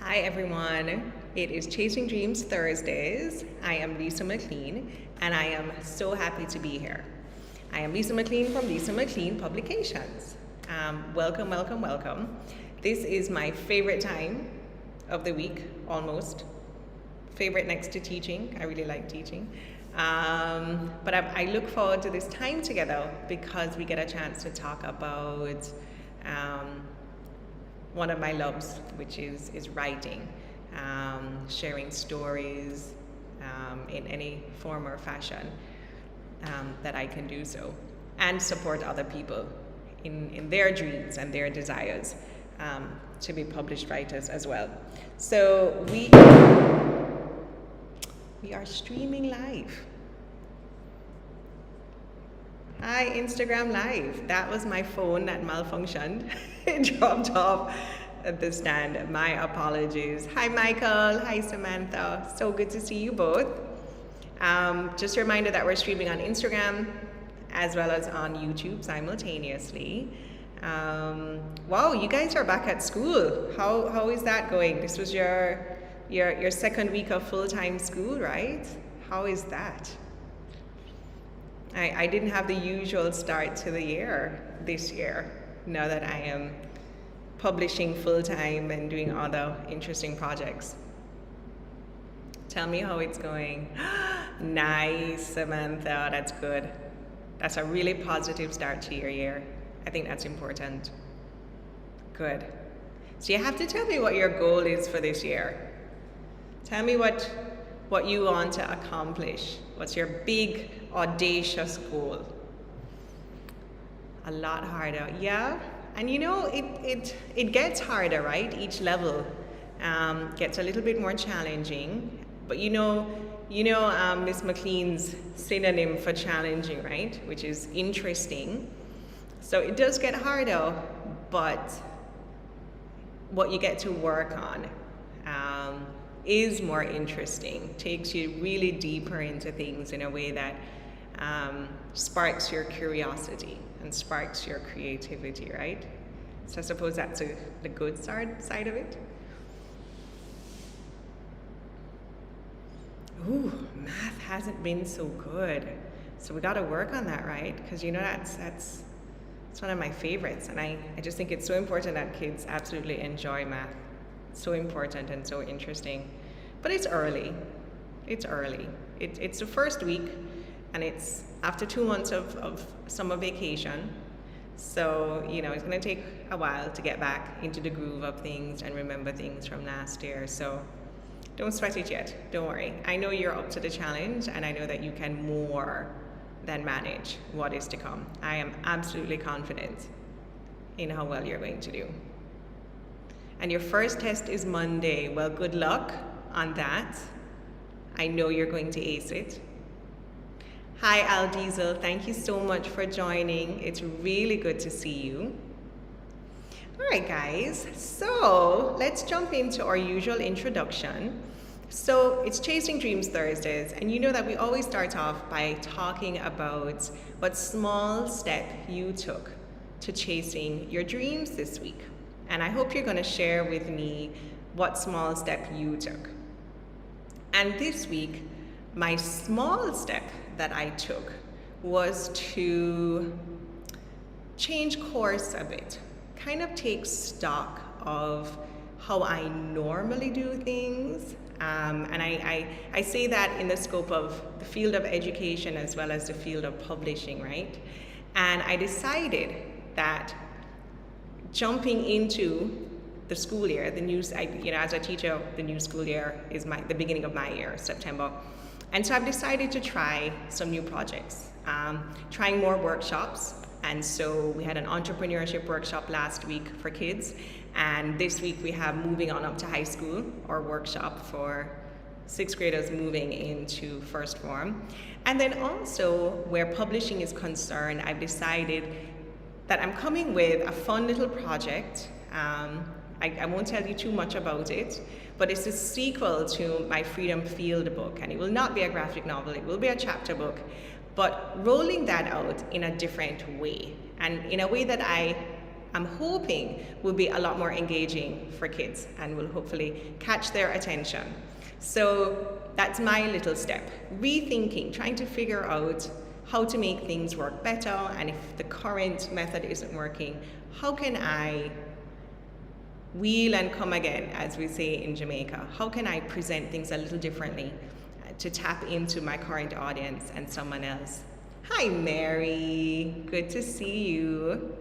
Hi everyone, it is Chasing Dreams Thursdays. I am Lisa McLean and I am so happy to be here. I am Lisa McLean from Lisa McLean Publications. Welcome, welcome, welcome. This is my favorite time of the week, almost. Favorite next to teaching, I really like teaching. But I look forward to this time together because we get a chance to talk about one of my loves, which is writing, sharing stories in any form or fashion that I can do so, and support other people in their dreams and their desires to be published writers as well. So we are streaming live. Hi, Instagram Live. That was my phone that malfunctioned. It dropped off at the stand. My apologies. Hi, Michael. Hi, Samantha. So good to see you both. Just a reminder that we're streaming on Instagram as well as on YouTube simultaneously. Wow, you guys are back at school. How is that going? This was your second week of full-time school, right? How is that? I didn't have the usual start to the year this year, now that I am publishing full-time and doing other interesting projects. Tell me how it's going. Nice, Samantha, that's good. That's a really positive start to your year. I think that's important. Good. So you have to tell me what your goal is for this year. Tell me what you want to accomplish. What's your big, audacious goal? A lot harder, yeah? And you know, it gets harder, right? Each level gets a little bit more challenging. But you know, Miss McLean's synonym for challenging, right? Which is interesting. So it does get harder, but what you get to work on is more interesting, takes you really deeper into things in a way that sparks your curiosity and sparks your creativity, right? So I suppose that's the good side of it. Ooh, math hasn't been so good. So we gotta work on that, right? Because you know that's one of my favorites, and I just think it's so important that kids absolutely enjoy math. So important and so interesting. But it's early. It's early. It's the first week, and it's after 2 months of summer vacation. So, you know, it's going to take a while to get back into the groove of things and remember things from last year. So don't sweat it yet. Don't worry. I know you're up to the challenge, and I know that you can more than manage what is to come. I am absolutely confident in how well you're going to do. And your first test is Monday. Well, good luck on that. I know you're going to ace it. Hi, Al Diesel. Thank you so much for joining. It's really good to see you. All right, guys. So let's jump into our usual introduction. So it's Chasing Dreams Thursdays, and you know that we always start off by talking about what small step you took to chasing your dreams this week. And I hope you're going to share with me what small step you took. And this week, my small step that I took was to change course a bit, kind of take stock of how I normally do things. And I say that in the scope of the field of education as well as the field of publishing, right? And I decided that jumping into the school year, as a teacher, the new school year is the beginning of my year, September. And so I've decided to try some new projects, trying more workshops. And so we had an entrepreneurship workshop last week for kids. And this week we have moving on up to high school, or workshop for 6th graders moving into first form. And then also where publishing is concerned, I've decided that I'm coming with a fun little project. I won't tell you too much about it, but it's a sequel to my Freedom Field book, and it will not be a graphic novel, it will be a chapter book, but rolling that out in a different way, and in a way that I I'm hoping will be a lot more engaging for kids and will hopefully catch their attention. So that's my little step. Rethinking, trying to figure out how to make things work better, and if the current method isn't working, how can I wheel and come again, as we say in Jamaica? How can I present things a little differently to tap into my current audience and someone else? Hi, Mary. Good to see you.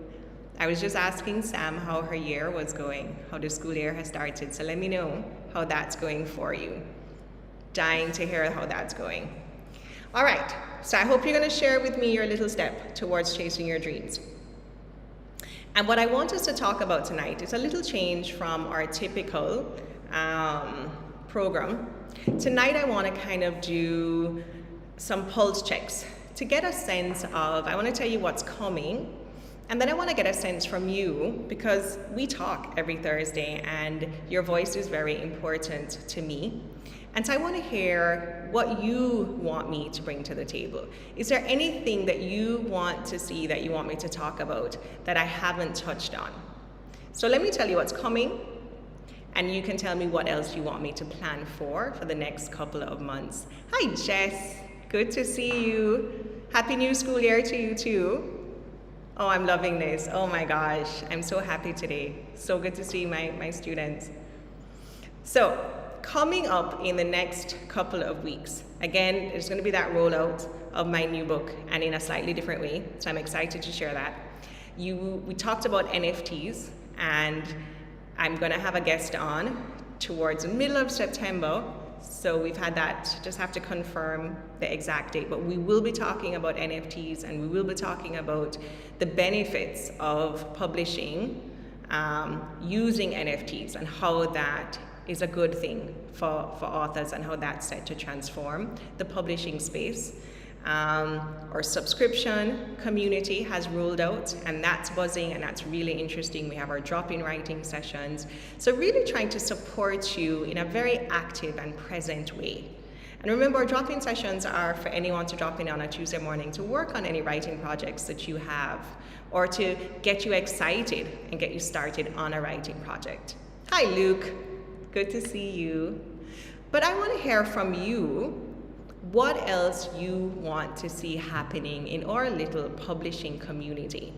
I was just asking Sam how her year was going, how the school year has started. So let me know how that's going for you. Dying to hear how that's going. All right. So I hope you're going to share with me your little step towards chasing your dreams. And what I want us to talk about tonight is a little change from our typical program. Tonight I want to kind of do some pulse checks to get a sense of, I want to tell you what's coming, and then I want to get a sense from you, because we talk every Thursday and your voice is very important to me. And so I want to hear what you want me to bring to the table. Is there anything that you want to see, that you want me to talk about, that I haven't touched on? So let me tell you what's coming, and you can tell me what else you want me to plan for the next couple of months. Hi, Jess. Good to see you. Happy new school year to you too. Oh, I'm loving this. Oh my gosh, I'm so happy today. So good to see my students. So, coming up in the next couple of weeks, again, there's going to be that rollout of my new book, and in a slightly different way, so I'm excited to share that. We talked about NFTs, and I'm going to have a guest on towards the middle of September, so we've had that, just have to confirm the exact date, but we will be talking about NFTs, and we will be talking about the benefits of publishing using NFTs and how that is a good thing for authors, and how that's set to transform the publishing space. Our subscription community has rolled out, and that's buzzing, and that's really interesting. We have our drop-in writing sessions. So really trying to support you in a very active and present way. And remember, our drop-in sessions are for anyone to drop in on a Tuesday morning to work on any writing projects that you have, or to get you excited and get you started on a writing project. Hi, Luke. Good to see you. But I want to hear from you what else you want to see happening in our little publishing community.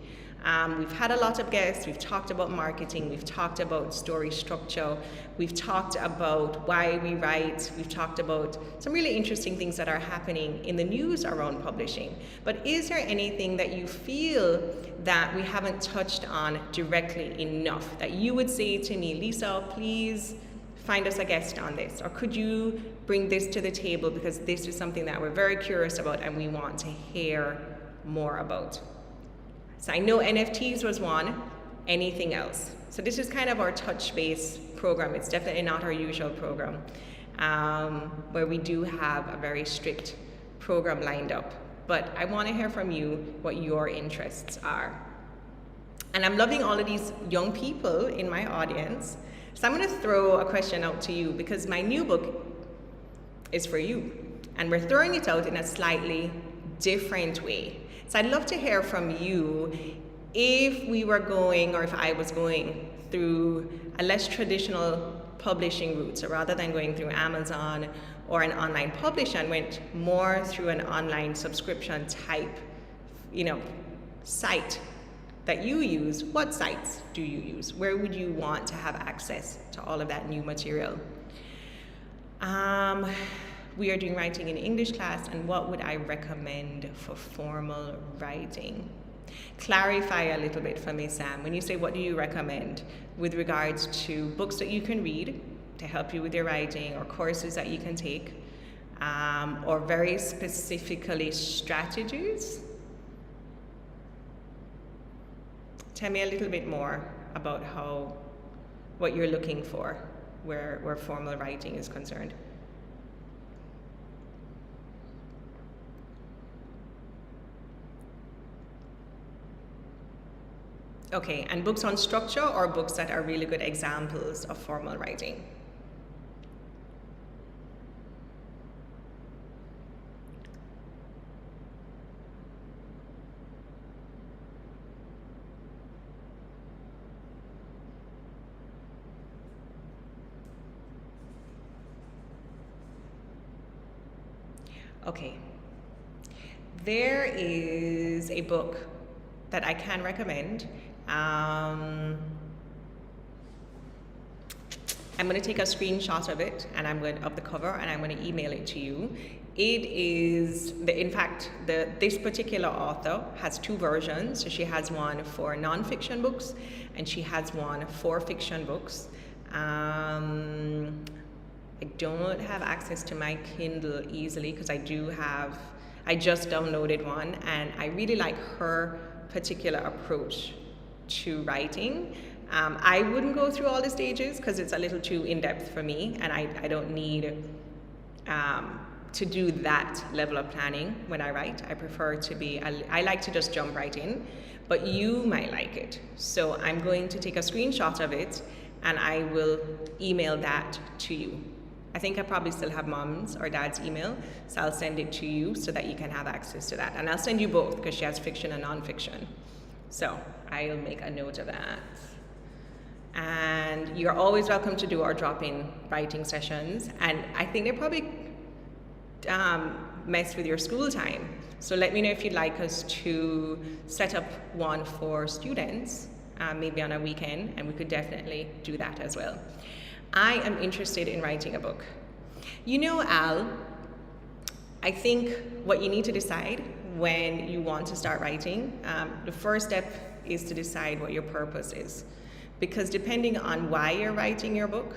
We've had a lot of guests, we've talked about marketing, we've talked about story structure, we've talked about why we write, we've talked about some really interesting things that are happening in the news around publishing. But is there anything that you feel that we haven't touched on directly enough, that you would say to me, Lisa, please find us a guest on this, or could you bring this to the table, because this is something that we're very curious about and we want to hear more about. So I know NFTs was one. Anything else? So this is kind of our touch base program. It's definitely not our usual program, where we do have a very strict program lined up. But I want to hear from you what your interests are. And I'm loving all of these young people in my audience. So I'm going to throw a question out to you, because my new book is for you, and we're throwing it out in a slightly different way. So I'd love to hear from you if we were going, or if I was going through a less traditional publishing route. So rather than going through Amazon or an online publisher, and went more through an online subscription type, site that you use. What sites do you use? Where would you want to have access to all of that new material? We are doing writing in English class, and what would I recommend for formal writing? Clarify a little bit for me, Sam. When you say what do you recommend with regards to books that you can read to help you with your writing, or courses that you can take, or very specifically strategies? Tell me a little bit more about what you're looking for where formal writing is concerned. Okay, and books on structure, or books that are really good examples of formal writing? Okay. There is a book that I can recommend. I'm going to take a screenshot of it and I'm going of the cover and I'm going to email it to you. It is in fact this particular author has two versions. So she has one for nonfiction books and she has one for fiction books. I don't have access to my Kindle easily because I just downloaded one and I really like her particular approach to writing. I wouldn't go through all the stages because it's a little too in-depth for me and I don't need to do that level of planning when I write. I prefer to I like to just jump right in, but you might like it. So I'm going to take a screenshot of it and I will email that to you. I think I probably still have mom's or dad's email, so I'll send it to you so that you can have access to that. And I'll send you both because she has fiction and nonfiction. So I'll make a note of that. And you're always welcome to do our drop-in writing sessions. And I think they probably mess with your school time. So let me know if you'd like us to set up one for students, maybe on a weekend, and we could definitely do that as well. I am interested in writing a book. You know, Al, I think what you need to decide when you want to start writing, the first step is to decide what your purpose is. Because depending on why you're writing your book,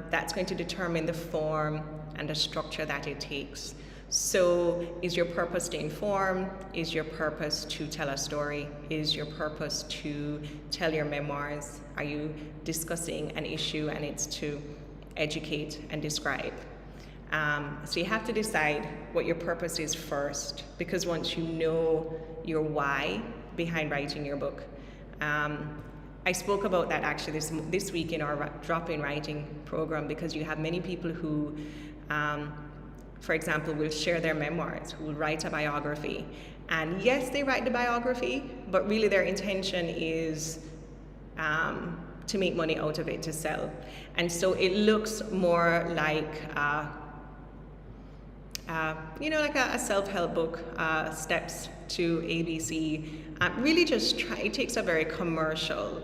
that's going to determine the form and the structure that it takes. So is your purpose to inform? Is your purpose to tell a story? Is your purpose to tell your memoirs? Are you discussing an issue and it's to educate and describe? So you have to decide what your purpose is first, because once you know your why behind writing your book, I spoke about that actually this week in our drop-in writing program, because you have many people who, for example, will share their memoirs, who will write a biography. And yes, they write the biography, but really their intention is to make money out of it, to sell. And so it looks more like, like a self-help book, Steps to ABC. Really it takes a very commercial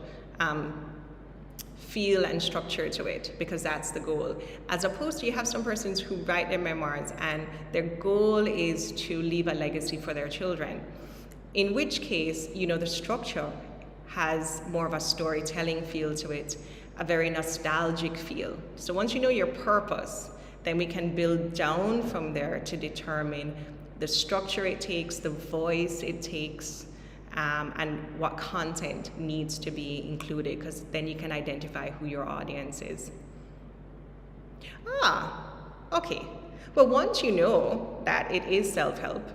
feel and structure to it, because that's the goal. As opposed to, you have some persons who write their memoirs and their goal is to leave a legacy for their children. In which case, the structure has more of a storytelling feel to it, a very nostalgic feel. So once you know your purpose, then we can build down from there to determine the structure it takes, the voice it takes, and what content needs to be included, because then you can identify who your audience is. Okay. Well, once you know that it is self-help,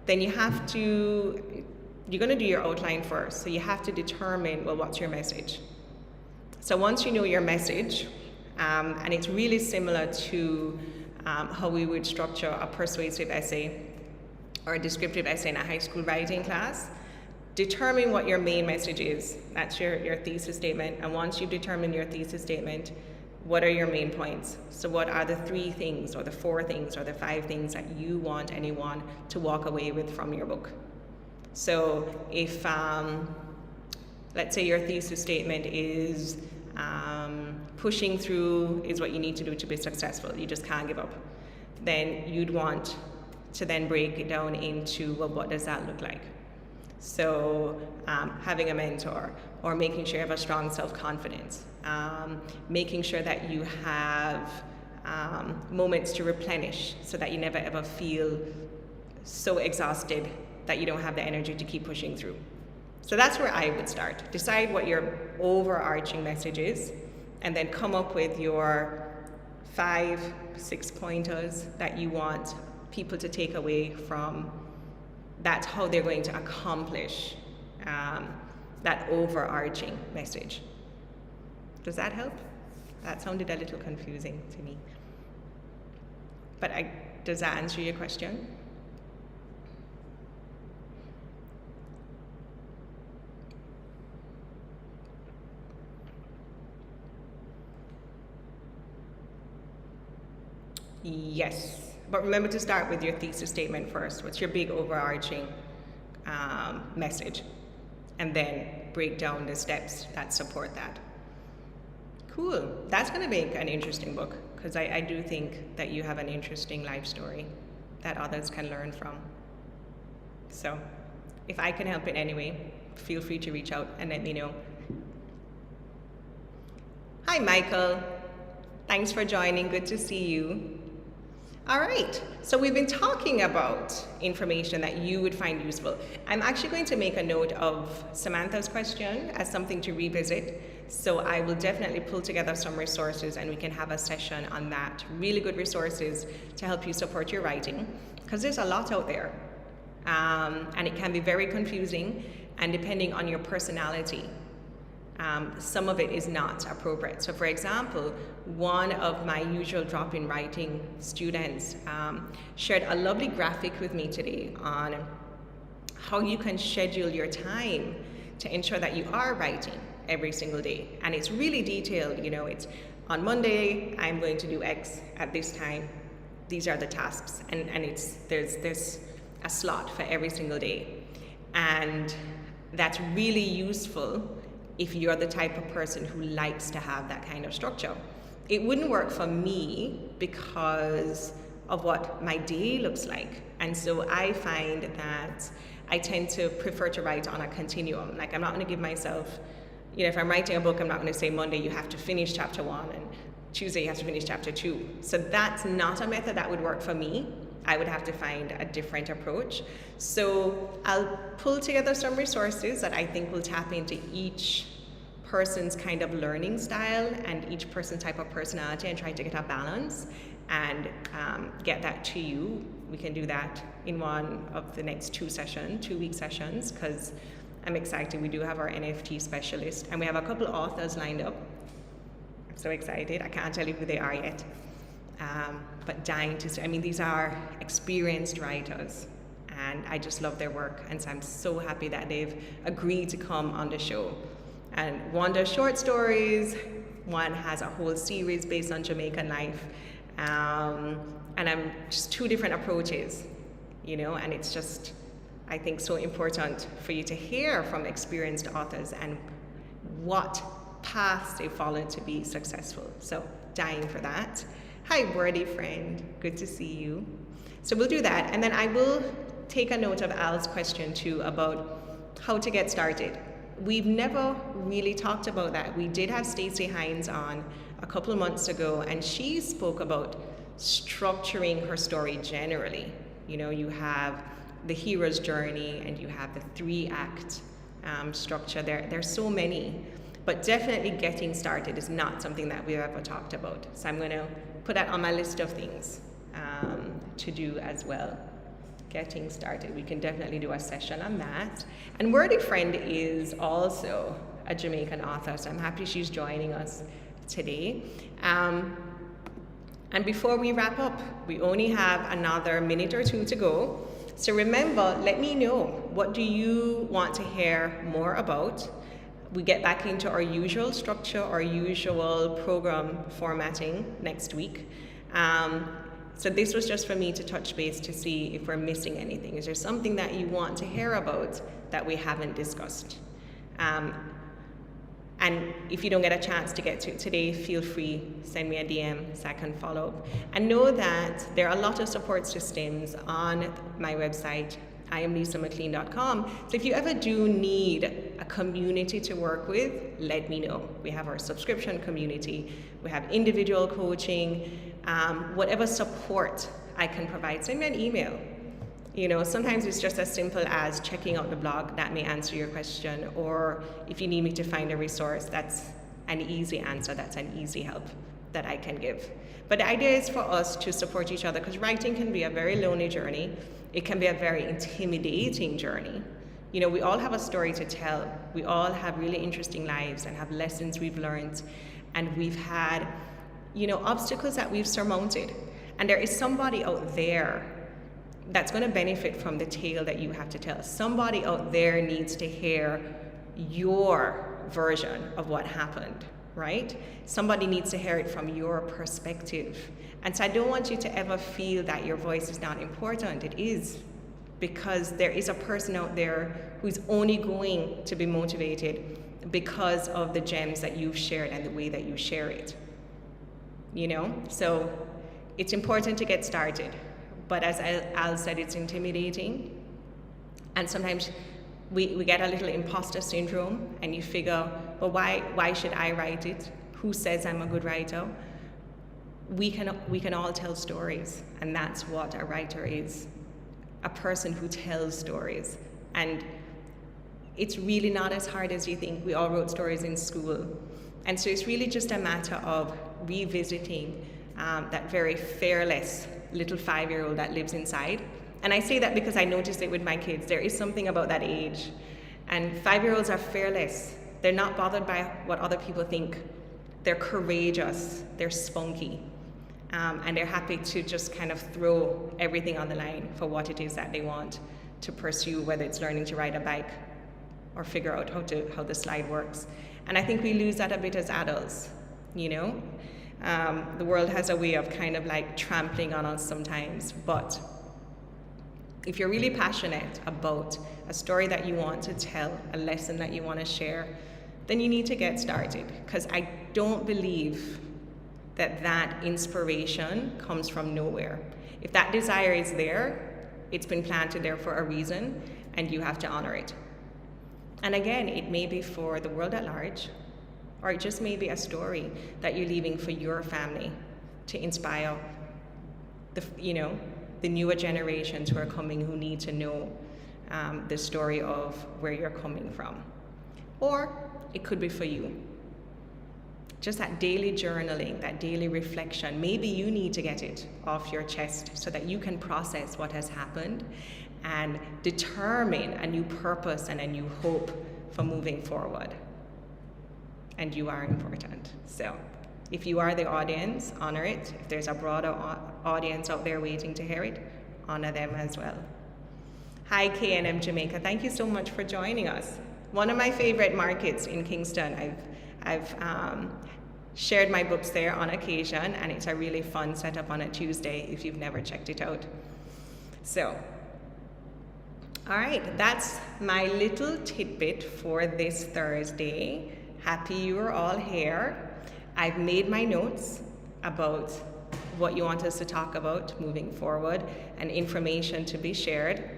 then you're going to do your outline first. So you have to determine, well, what's your message? So once you know your message, and it's really similar to how we would structure a persuasive essay or a descriptive essay in a high school writing class. Determine what your main message is. That's your thesis statement. And once you've determined your thesis statement, what are your main points? So what are the 3 things or the 4 things or the 5 things that you want anyone to walk away with from your book? So if, let's say your thesis statement is pushing through is what you need to do to be successful, you just can't give up, then you'd want to then break it down into, well, what does that look like? So having a mentor, or making sure you have a strong self-confidence, making sure that you have moments to replenish so that you never ever feel so exhausted that you don't have the energy to keep pushing through. So that's where I would start. Decide what your overarching message is, and then come up with your 5-6 pointers that you want people to take away from. That's how they're going to accomplish that overarching message. Does that help? That sounded a little confusing to me. But does that answer your question? Yes. But remember to start with your thesis statement first. What's your big overarching message? And then break down the steps that support that. Cool. That's going to make an interesting book, because I do think that you have an interesting life story that others can learn from. So if I can help in any way, feel free to reach out and let me know. Hi, Michael. Thanks for joining. Good to see you. All right, so we've been talking about information that you would find useful. I'm actually going to make a note of Samantha's question as something to revisit. So I will definitely pull together some resources and we can have a session on that. Really good resources to help you support your writing, because there's a lot out there. And it can be very confusing, and depending on your personality, some of it is not appropriate. So for example, one of my usual drop-in writing students shared a lovely graphic with me today on how you can schedule your time to ensure that you are writing every single day. And it's really detailed, you know, it's on Monday, I'm going to do X at this time. These are the tasks, and there's a slot for every single day. And that's really useful if you're the type of person who likes to have that kind of structure. It wouldn't work for me because of what my day looks like. And so I find that I tend to prefer to write on a continuum. Like, I'm not gonna give myself, you know, if I'm writing a book, I'm not gonna say Monday you have to finish chapter 1 and Tuesday you have to finish chapter 2. So that's not a method that would work for me. I would have to find a different approach. So I'll pull together some resources that I think will tap into each person's kind of learning style and each person's type of personality, and try to get a balance and get that to you. We can do that in one of the next 2-week sessions, because I'm excited. We do have our NFT specialist, and we have a couple of authors lined up. I'm so excited. I can't tell you who they are yet. But dying to see. I mean, these are experienced writers, and I just love their work, and so I'm so happy that they've agreed to come on the show. And one does short stories, one has a whole series based on Jamaican life, and I'm just 2 different approaches, you know, and it's just, I think, so important for you to hear from experienced authors and what paths they followed to be successful. So dying for that. Hi, wordy friend, good to see you. So we'll do that, and then I will take a note of Al's question too about how to get started. We've never really talked about that. We did have Stacey Hines on a couple of months ago, and she spoke about structuring her story generally. You know, you have the hero's journey and you have the 3-act structure. There's so many, but definitely getting started is not something that we've ever talked about. So I'm going to put that on my list of things to do as well. Getting started. We can definitely do a session on that. And Wordy Friend is also a Jamaican author, so I'm happy she's joining us today. And before we wrap up, we only have another minute or 2 to go. So remember, let me know, what do you want to hear more about? We get back into our usual structure, our usual program formatting next week. So this was just for me to touch base to see if we're missing anything. Is there something that you want to hear about that we haven't discussed? And if you don't get a chance to get to it today, feel free, send me a DM so I can follow up. And know that there are a lot of support systems on my website, IamLisaMcLean.com. So if you ever do need a community to work with, let me know. We have our subscription community, we have individual coaching, whatever support I can provide, send me an email. You know, sometimes it's just as simple as checking out the blog. That may answer your question. Or if you need me to find a resource, that's an easy answer. That's an easy help that I can give. But the idea is for us to support each other, because writing can be a very lonely journey. It can be a very intimidating journey. You know, we all have a story to tell. We all have really interesting lives and have lessons we've learned. And we've had, you know, obstacles that we've surmounted. And there is somebody out there that's going to benefit from the tale that you have to tell. Somebody out there needs to hear your version of what happened, right? Somebody needs to hear it from your perspective. And so I don't want you to ever feel that your voice is not important. It is, because there is a person out there who's only going to be motivated because of the gems that you've shared and the way that you share it. You know? So it's important to get started. But as Al said, it's intimidating. And sometimes we get a little imposter syndrome, and you figure, well, why should I write it? Who says I'm a good writer? We can all tell stories, and that's what a writer is. A person who tells stories. And it's really not as hard as you think. We all wrote stories in school. And so it's really just a matter of revisiting that very fearless little 5-year-old that lives inside. And I say that because I noticed it with my kids. There is something about that age. And 5-year-olds are fearless. They're not bothered by what other people think. They're courageous. They're spunky. And they're happy to just kind of throw everything on the line for what it is that they want to pursue, whether it's learning to ride a bike or figure out how the slide works. And I think we lose that a bit as adults, you know? The world has a way of kind of like trampling on us sometimes, but if you're really passionate about a story that you want to tell, a lesson that you want to share, then you need to get started, because I don't believe that inspiration comes from nowhere. If that desire is there, it's been planted there for a reason, and you have to honor it. And again, it may be for the world at large, or it just may be a story that you're leaving for your family to inspire the newer generations who are coming, who need to know the story of where you're coming from. Or it could be for you. Just that daily journaling, that daily reflection. Maybe you need to get it off your chest so that you can process what has happened and determine a new purpose and a new hope for moving forward. And you are important. So if you are the audience, honor it. If there's a broader audience out there waiting to hear it, honor them as well. Hi, K&M Jamaica. Thank you so much for joining us. One of my favorite markets in Kingston. I've shared my books there on occasion, and it's a really fun setup on a Tuesday if you've never checked it out. So, all right, that's my little tidbit for this Thursday. Happy you are all here. I've made my notes about what you want us to talk about moving forward and information to be shared.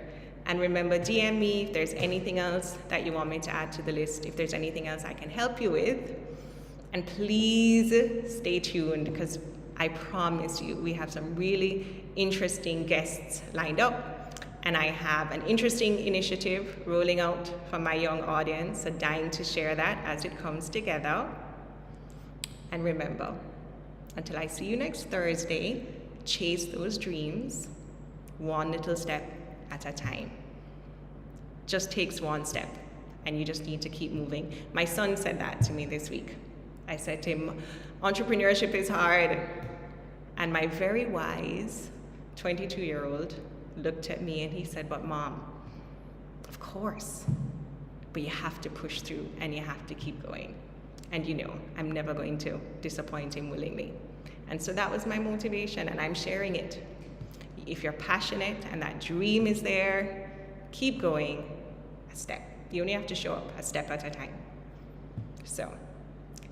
And remember, DM me if there's anything else that you want me to add to the list, if there's anything else I can help you with. And please stay tuned, because I promise you we have some really interesting guests lined up. And I have an interesting initiative rolling out for my young audience, so dying to share that as it comes together. And remember, until I see you next Thursday, chase those dreams one little step at a time. Just takes one step, and you just need to keep moving. My son said that to me this week. I said to him, entrepreneurship is hard. And my very wise 22-year-old looked at me and he said, but Mom, of course, but you have to push through and you have to keep going. And you know, I'm never going to disappoint him willingly. And so that was my motivation, and I'm sharing it. If you're passionate and that dream is there, keep going a step. You only have to show up a step at a time. So,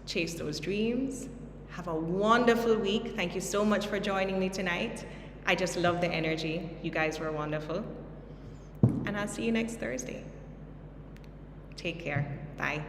chase those dreams. Have a wonderful week. Thank you so much for joining me tonight. I just love the energy. You guys were wonderful. And I'll see you next Thursday. Take care. Bye.